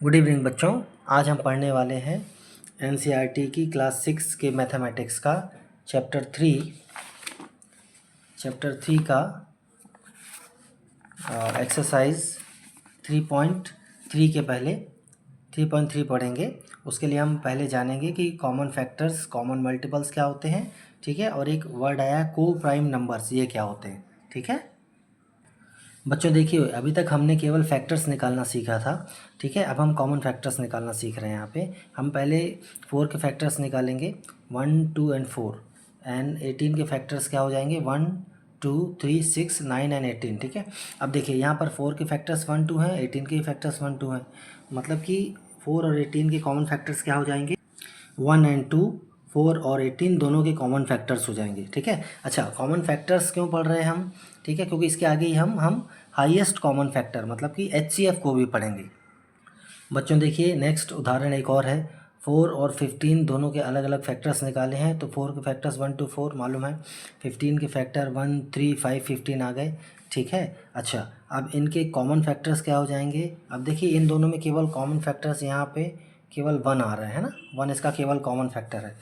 Good evening बच्चों। आज हम पढ़ने वाले हैं एनसीईआरटी की क्लास 6 के मैथमेटिक्स का चैप्टर 3 का एक्सरसाइज 3.3 के पहले 3.3 पढ़ेंगे। उसके लिए हम पहले जानेंगे कि कॉमन फैक्टर्स, कॉमन मल्टीपल्स क्या होते हैं, ठीक है। और एक वर्ड आया को प्राइम नंबर्स, ये क्या होते हैं, ठीक है। बच्चों देखिए, अभी तक हमने केवल फैक्टर्स निकालना सीखा था, ठीक है। अब हम कॉमन फैक्टर्स निकालना सीख रहे हैं। यहाँ पे हम पहले 4 के फैक्टर्स निकालेंगे, 1, 2 एंड 4। एंड 18 के फैक्टर्स क्या हो जाएंगे, 1, 2, 3, 6, 9 एंड 18, ठीक है। अब देखिए यहाँ पर 4 के फैक्टर्स 1, 2 हैं, 18 के फैक्टर्स 1, 2 हैं। मतलब कि 4 और 18 के कॉमन फैक्टर्स क्या हो जाएंगे, 1 एंड 2, 4 और 18 दोनों के कॉमन फैक्टर्स हो जाएंगे, ठीक है। अच्छा, कॉमन फैक्टर्स क्यों पढ़ रहे हैं हम, ठीक है, क्योंकि इसके आगे ही हम हाईएस्ट कॉमन फैक्टर मतलब कि एचसीएफ को भी पढ़ेंगे। बच्चों देखिए, नेक्स्ट उदाहरण एक और है। 4 और 15 दोनों के अलग अलग फैक्टर्स निकाले हैं, तो 4 के फैक्टर्स 1 to 4 मालूम है, 15 के फैक्टर 1, 3, 5, 15 आ गए, ठीक है। अच्छा, अब इनके कॉमन फैक्टर्स क्या हो जाएंगे। अब देखिए इन दोनों में केवल कॉमन फैक्टर्स यहाँ पे केवल 1 आ रहा है ना, 1 इसका केवल कॉमन फैक्टर है।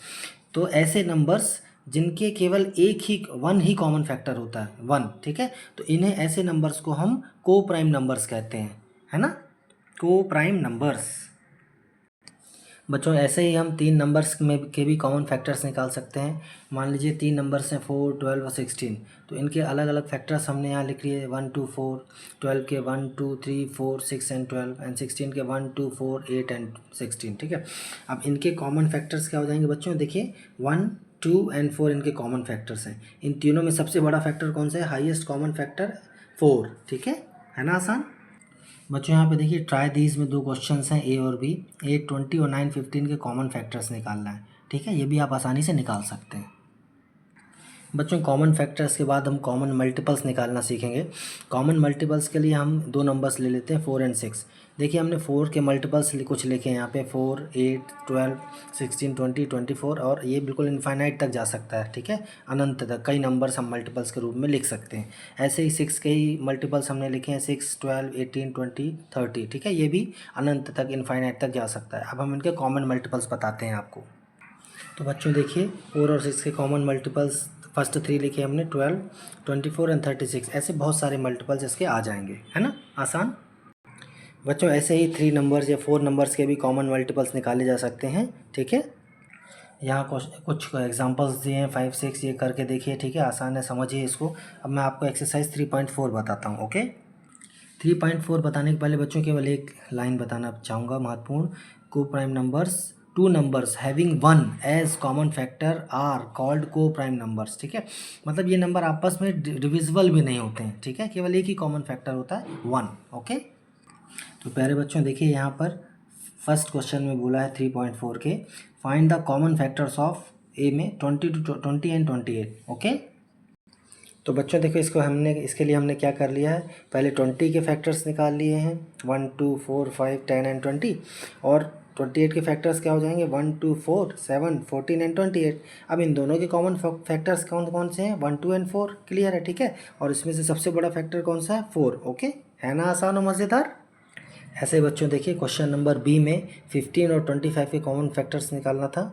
तो ऐसे नंबर्स जिनके केवल एक ही 1 ही कॉमन फैक्टर होता है, 1, ठीक है, तो इन्हें ऐसे नंबर्स को हम को प्राइम नंबर्स कहते हैं, है ना, को प्राइम नंबर्स। बच्चों ऐसे ही हम 3 नंबर्स में के भी कॉमन फैक्टर्स निकाल सकते हैं। मान लीजिए 3 नंबर्स हैं 4, 12 और 16, तो इनके अलग अलग फैक्टर्स हमने यहाँ लिख लिए, 1, 2, 4, 12 के 1, 2, 3, 4, 6 एंड 12 एंड 16 के 1, 2, 4, 8 एंड 16, ठीक है। अब इनके कॉमन फैक्टर्स क्या हो जाएंगे बच्चों, देखिए 1, 2 एंड 4 इनके कॉमन फैक्टर्स हैं। इन तीनों में सबसे बड़ा फैक्टर कौन सा है, हाईएस्ट कॉमन फैक्टर 4, ठीक है ना आसान। बच्चों यहाँ पे देखिए ट्राई दीज में 2 क्वेश्चंस हैं, ए और बी। 8, 20 और 9, 15 के कॉमन फैक्टर्स निकालना है, ठीक है, ये भी आप आसानी से निकाल सकते हैं। बच्चों कॉमन फैक्टर्स के बाद हम कॉमन मल्टीपल्स निकालना सीखेंगे। कॉमन मल्टीपल्स के लिए हम 2 नंबर्स ले लेते हैं, 4 एंड 6। देखिए हमने 4 के मल्टीपल्स कुछ लिखे हैं यहाँ पे, 4, 8, 12, 16, 20, 24, और ये बिल्कुल इनफाइनाइट तक जा सकता है, ठीक है, अनंत तक कई नंबर्स हम मल्टीपल्स के रूप में लिख सकते हैं। ऐसे ही 6 के ही मल्टीपल्स हमने लिखे हैं, 6, 12, 18, 20, 30, ठीक है, ये भी अनंत तक इनफाइनाइट तक जा सकता है। अब हम इनके कॉमन मल्टीपल्स बताते हैं आपको। तो बच्चों देखिए 4 और 6 के कॉमन मल्टीपल्स फर्स्ट 3 लिखे हमने, 12, 24 एंड 36। ऐसे बहुत सारे मल्टीपल्स इसके आ जाएंगे, है ना आसान। बच्चों ऐसे ही 3 नंबर्स या 4 नंबर्स के भी कॉमन मल्टीपल्स निकाले जा सकते हैं, ठीक है। यहाँ कुछ एग्जांपल्स दिए हैं, 5, 6, ये करके देखिए, ठीक है, आसान है, समझिए इसको। अब मैं आपको एक्सरसाइज 3.4 बताता हूँ, ओके। 3.4 बताने के पहले बच्चों केवल एक लाइन बताना चाहूँगा महत्वपूर्ण। Coprime numbers, 2 numbers having 1 as common factor are called coprime numbers, ठीक है। मतलब ये नंबर आपस में डिविजिबल भी नहीं होते हैं, ठीक है, केवल एक ही कॉमन फैक्टर होता है 1, ओके। तो प्यारे बच्चों देखिए यहाँ पर फर्स्ट क्वेश्चन में बोला है 3.4 के, find the common factors of a में 20 एंड 28, ओके। तो बच्चों देखो इसके लिए हमने क्या कर लिया है, पहले 20 के फैक्टर्स निकाल लिए हैं, 1, 2, 4, 5, 10 एंड 20। और 28 के फैक्टर्स क्या हो जाएंगे, 1, 2, 4, 7, 14 एंड 28। अब इन दोनों के कॉमन फैक्टर्स कौन कौन से हैं, 1, 2 एंड 4, क्लियर है, ठीक है। और इसमें से सबसे बड़ा फैक्टर कौन सा है, 4, ओके, है ना आसान और मज़ेदार। ऐसे बच्चों देखिए क्वेश्चन नंबर बी में 15 और 25 के कॉमन फैक्टर्स निकालना था।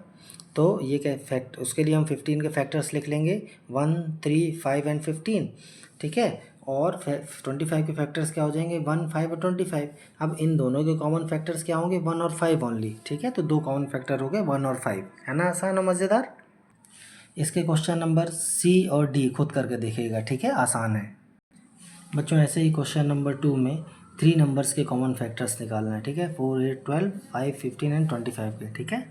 तो ये क्या फैक्ट, उसके लिए हम 15 के फैक्टर्स लिख लेंगे, 1, 3, 5 एंड 15, ठीक है। और 25 के फैक्टर्स क्या हो जाएंगे, 1, 5 और 25। अब इन दोनों के कॉमन फैक्टर्स क्या होंगे, 1 और 5 ओनली, ठीक है। तो 2 कॉमन फैक्टर हो गए 1 और 5, है ना आसान और मज़ेदार। इसके क्वेश्चन नंबर सी और डी खुद करके देखिएगा, ठीक है, आसान है। बच्चों ऐसे ही क्वेश्चन नंबर 2 में 3 नंबर्स के कॉमन फैक्टर्स निकालना है, ठीक है, 4, 8, 12, 5, 15 एंड 25 के, ठीक है।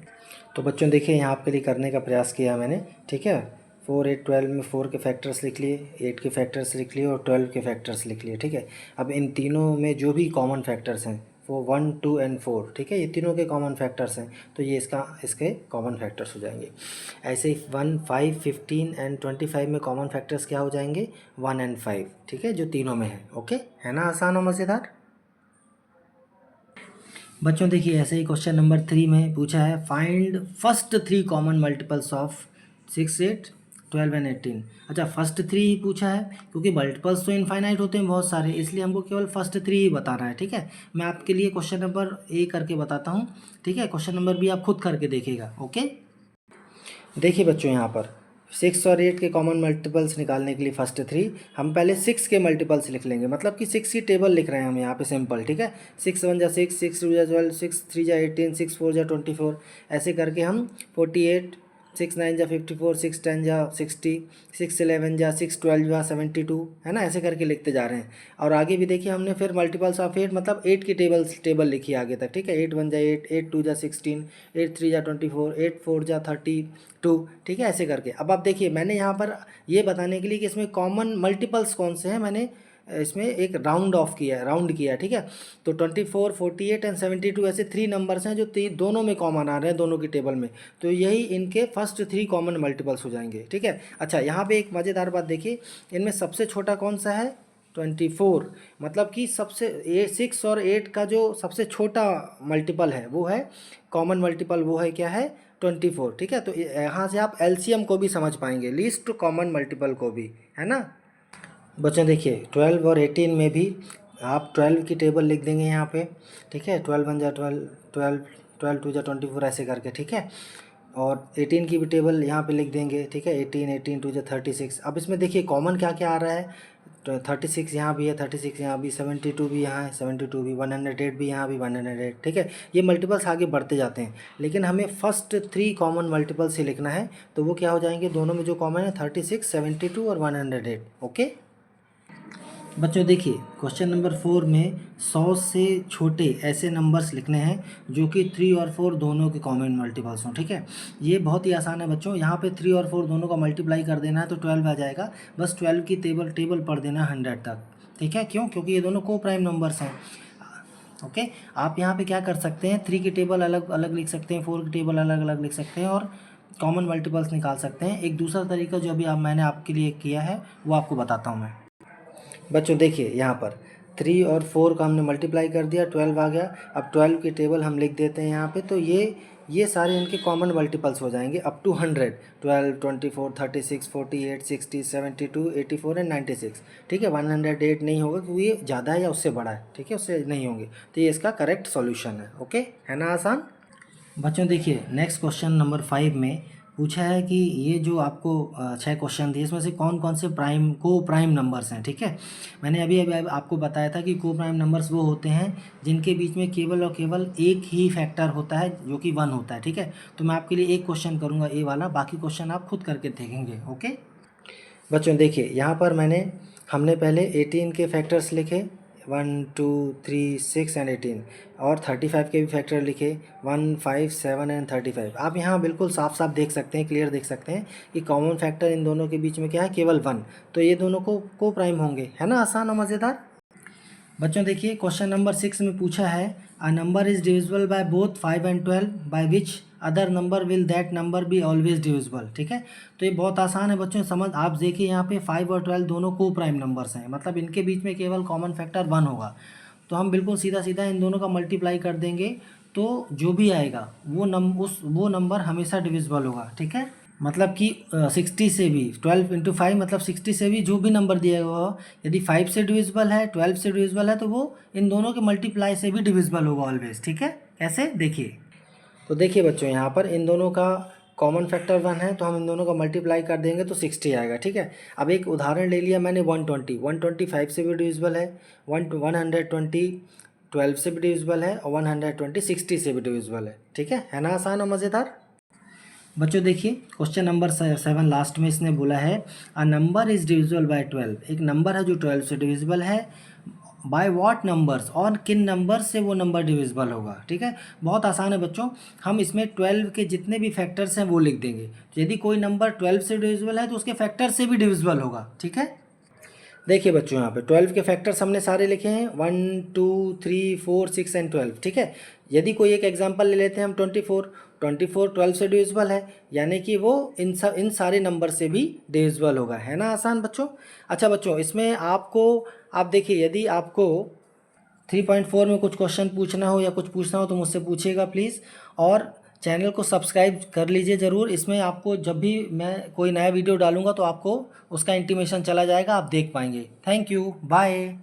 तो बच्चों देखिए यहाँ आपके लिए करने का प्रयास किया मैंने, ठीक है। 4, 8, 12 में 4 के फैक्टर्स लिख लिए, 8 के फैक्टर्स लिख लिए और 12 के फैक्टर्स लिख लिए, ठीक है। अब इन तीनों में जो भी कॉमन फैक्टर्स हैं वो 1, 2 एंड 4, ठीक है, ये तीनों के कॉमन फैक्टर्स हैं, तो ये इसके कॉमन फैक्टर्स हो जाएंगे। ऐसे ही 1, 5, 15 एंड 25 में कॉमन फैक्टर्स क्या हो जाएंगे, 1 एंड 5, ठीक है, जो तीनों में है, ओके, है ना आसान और मज़ेदार। बच्चों देखिए ऐसे ही क्वेश्चन नंबर 3 में पूछा है, find first 3 common multiples of 6, 8, 12 and 18। अच्छा फर्स्ट 3 ही पूछा है, क्योंकि मल्टीपल्स तो इनफाइनाइट होते हैं बहुत सारे, इसलिए हमको केवल फर्स्ट 3 ही बताना है। ठीक है, मैं आपके लिए क्वेश्चन नंबर ए करके बताता हूँ। ठीक है, क्वेश्चन नंबर बी आप खुद करके देखिएगा। ओके, देखिए बच्चों यहाँ पर 6 और 8 के कॉमन मल्टीपल्स निकालने के लिए फर्स्ट 3 हम पहले 6 के मल्टीपल्स लिख लेंगे, मतलब कि 6 की टेबल लिख रहे हैं हम यहाँ पे सिंपल। ठीक है, 6 1 जा 6, 6 2 जा 12, 6 3 जा 18, 6 4 जा 24, ऐसे करके हम 48, 6 9 जा 54, 6 10 जा 60, 6 11 जा 6 12 जा 72, है ना, ऐसे करके लिखते जा रहे हैं। और आगे भी देखिए हमने फिर मल्टीपल्स ऑफ 8 मतलब 8 की टेबल लिखी आगे तक। ठीक है, 8 1 जा 8, 8 2 जा 16, 8 3 जा 24, 8 4 जा 32। ठीक है, ऐसे करके अब आप देखिए मैंने यहाँ पर ये बताने के लिए कि इसमें कॉमन मल्टीपल्स कौन से हैं, मैंने इसमें एक राउंड किया। ठीक है, तो 24, 48 एंड 72 ऐसे 3 नंबर्स हैं जो दोनों में कॉमन आ रहे हैं, दोनों की टेबल में, तो यही इनके फर्स्ट 3 कॉमन मल्टीपल्स हो जाएंगे। ठीक है, अच्छा यहाँ पे एक मज़ेदार बात देखिए, इनमें सबसे छोटा कौन सा है, 24, मतलब कि सबसे 6 और 8 का जो सबसे छोटा मल्टीपल है वो है कॉमन मल्टीपल, वो है क्या है, 24। ठीक है, तो यहाँ से आप एलसीएम को भी समझ पाएंगे, लीस्ट कॉमन मल्टीपल को भी, है ना। बच्चों देखिए 12 और 18 में भी आप 12 की टेबल लिख देंगे यहाँ पे। ठीक है, 12 1 जा 12, 12 12 2 जा 24 ऐसे करके। ठीक है, और 18 की भी टेबल यहाँ पे लिख देंगे। ठीक है, 18 18 2 जा 36। अब इसमें देखिए कॉमन क्या क्या आ रहा है, तो 36 यहाँ भी है, 36 यहाँ भी, 72 भी यहाँ है, 72 भी, 108 भी यहाँ भी, 108। ठीक है, ये मल्टीपल्स आगे बढ़ते जाते हैं, लेकिन हमें फर्स्ट 3 कॉमन मल्टीपल्स ही लिखना है, तो वो क्या हो जाएंगे, दोनों में जो कॉमन है 36, 72 और 108। ओके बच्चों देखिए क्वेश्चन नंबर 4 में 100 से छोटे ऐसे नंबर्स लिखने हैं जो कि 3 और 4 दोनों के कॉमन मल्टीपल्स हों। ठीक है, ये बहुत ही आसान है बच्चों, यहाँ पे 3 और 4 दोनों का मल्टीप्लाई कर देना है तो 12 आ जाएगा, बस 12 की टेबल पढ़ देना 100 तक। ठीक है, क्यों, क्योंकि ये दोनों को प्राइम नंबर्स हैं। ओके, आप यहाँ पर क्या कर सकते हैं, 3 की टेबल अलग अलग लिख सकते हैं, 4 की टेबल अलग अलग लिख सकते हैं और कॉमन मल्टीपल्स निकाल सकते हैं। एक दूसरा तरीका जो अभी मैंने आपके लिए किया है वो आपको बताता हूँ मैं। बच्चों देखिए यहाँ पर 3 और 4 का हमने मल्टीप्लाई कर दिया, 12 आ गया। अब 12 की टेबल हम लिख देते हैं यहाँ पे, तो ये सारे इनके कॉमन मल्टीपल्स हो जाएंगे अप टू 100, 12 24 36 48 60 72 84 एंड 96। ठीक है, 108 नहीं होगा क्योंकि ये ज़्यादा है या उससे बड़ा है। ठीक है, उससे नहीं होंगे, तो ये इसका करेक्ट सॉल्यूशन है। ओके, है ना आसान। बच्चों देखिए नेक्स्ट क्वेश्चन नंबर 5 में पूछा है कि ये जो आपको 6 क्वेश्चन दिए इसमें से कौन कौन से प्राइम नंबर्स हैं। ठीक है, मैंने अभी आपको बताया था कि को प्राइम नंबर्स वो होते हैं जिनके बीच में केवल और केवल एक ही फैक्टर होता है जो कि 1 होता है। ठीक है, तो मैं आपके लिए एक क्वेश्चन करूँगा ए वाला, बाकी क्वेश्चन आप खुद करके देखेंगे। ओके बच्चों देखिए यहाँ पर हमने पहले 18 के फैक्टर्स लिखे, 1 2 3 6 एंड 18, और 35 के भी फैक्टर लिखे, 1 5 7 एंड 35। आप यहाँ बिल्कुल साफ साफ देख सकते हैं, क्लियर देख सकते हैं कि कॉमन फैक्टर इन दोनों के बीच में क्या है, केवल 1, तो ये दोनों को प्राइम होंगे। है ना आसान और मज़ेदार। बच्चों देखिए क्वेश्चन नंबर 6 में पूछा है a number is divisible by both 5 and 12 by which other number will that number be always divisible. ठीक है, तो ये बहुत आसान है बच्चों, समझ आप देखिए यहाँ पे 5 और 12 दोनों को प्राइम नंबर्स हैं, मतलब इनके बीच में केवल कॉमन फैक्टर 1 होगा, तो हम बिल्कुल सीधा सीधा इन दोनों का मल्टीप्लाई कर देंगे, तो जो भी आएगा वो नंबर हमेशा डिविजिबल होगा। ठीक है, मतलब कि 60 से भी 12 इंटू 5 मतलब 60 से भी जो भी नंबर दिया हुआ हो, यदि 5 से डिविजिबल है, 12 से डिविजिबल है, तो वो इन दोनों के मल्टीप्लाई से भी डिविजिबल होगा ऑलवेज। ठीक है, कैसे देखिए, तो देखिए बच्चों यहाँ पर इन दोनों का कॉमन फैक्टर 1 है, तो हम इन दोनों का मल्टीप्लाई कर देंगे तो 60 आएगा। ठीक है, अब एक उदाहरण ले लिया मैंने 120 5 से भी डिविजिबल है, 120 12 से भी डिविजिबल है, और 120 60 से भी डिविजिबल है। ठीक है ना आसान और मज़ेदार। बच्चों देखिए क्वेश्चन नंबर 7 लास्ट में इसने बोला है a number is divisible by 12, एक नंबर है जो 12 से डिविजिबल है, बाय व्हाट नंबर्स, और किन नंबर से वो नंबर डिविजिबल होगा। ठीक है, बहुत आसान है बच्चों, हम इसमें 12 के जितने भी फैक्टर्स हैं वो लिख देंगे, यदि कोई नंबर 12 से डिविजिबल है तो उसके फैक्टर से भी डिविजिबल होगा। ठीक है, देखिए बच्चों यहाँ पे 12 के फैक्टर्स हमने सारे लिखे हैं, 1 2 3 4 6 एंड 12। ठीक है, यदि कोई एक एग्जांपल ले लेते हैं हम 24 12 से डिविजिबल है, यानी कि वो इन सारे नंबर से भी डिविजिबल होगा। है ना आसान बच्चों। अच्छा बच्चों इसमें आप देखिए यदि आपको 3.4 में कुछ क्वेश्चन पूछना हो या कुछ पूछना हो तो मुझसे पूछिएगा प्लीज़, और चैनल को सब्सक्राइब कर लीजिए ज़रूर। इसमें आपको जब भी मैं कोई नया वीडियो डालूँगा तो आपको उसका इंटीमेशन चला जाएगा, आप देख पाएंगे। Thank you, bye.